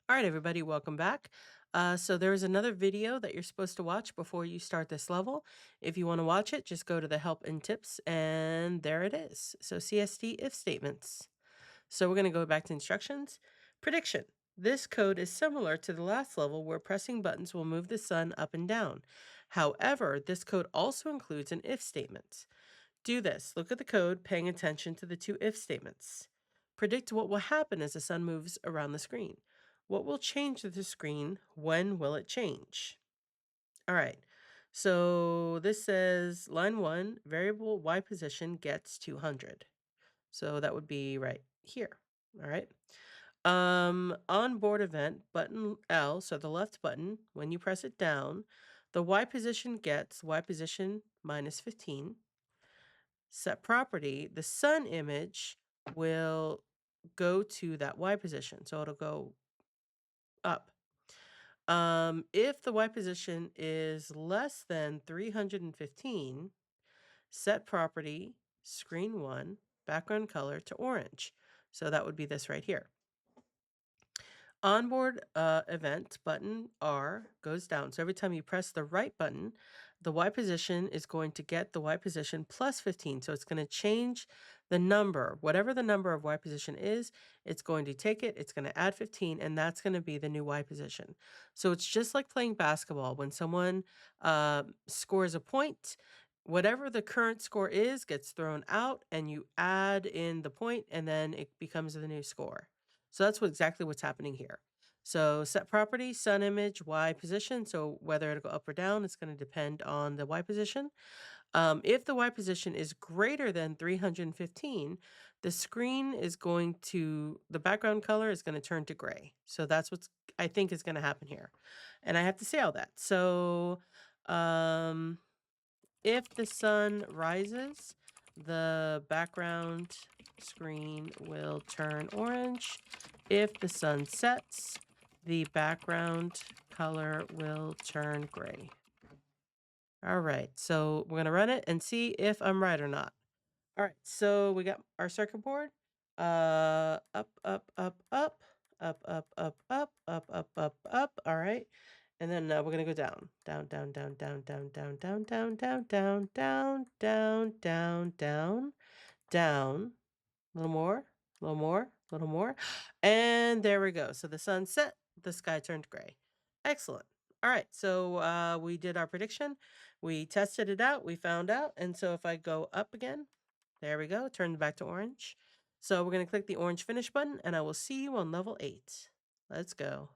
All right, everybody, welcome back. So there is another video that you're supposed to watch before you start this level. If you want to watch it, just go to the help and tips, and there it is. So CST if statements. So we're going to go back to instructions. Prediction. This code is similar to the last level where pressing buttons will move the sun up and down. However, this code also includes an if statement. Do this. Look at the code, paying attention to the two if statements. Predict what will happen as the sun moves around the screen. What will change to the screen? When will it change? All right. So this says line 1, variable y position gets 200. So that would be right here. All right. Onboard event button L, so the left button, when you press it down, the y position gets y position minus 15. Set property, the sun image will go to that y position. So it'll go up. If the y position is less than 315, set property, screen 1, background color to orange. So that would be this right here. Onboard event button R goes down. So every time you press the right button, the Y position is going to get the Y position plus 15. So it's going to change the number. Whatever the number of Y position is, it's going to take it, it's going to add 15, and that's going to be the new Y position. So it's just like playing basketball. When someone scores a point, whatever the current score is gets thrown out, and you add in the point, and then it becomes the new score. So that's exactly what's happening here. So set property, sun image, Y position. So whether it'll go up or down, it's going to depend on the Y position. If the Y position is greater than 315, the screen is going to, the background color is going to turn to gray. So that's what's, I think is going to happen here. And I have to say all that. So if the sun rises, the background screen will turn orange. If the sun sets, the background color will turn gray. All right, so we're gonna run it and see if I'm right or not. All right, so we got our circuit board. Up, up, up, up, up, up, up, up, up, up, up, up. All right. And then we're gonna go down, down, down, down, down, down, down, down, down, down, down, down, down, down, down, down. A little more, a little more, a little more. And there we go. So the sun set, the sky turned gray. Excellent. All right, so we did our prediction. We tested it out. We found out. And so if I go up again, there we go. Turned back to orange. So we're going to click the orange finish button, and I will see you on level 8. Let's go.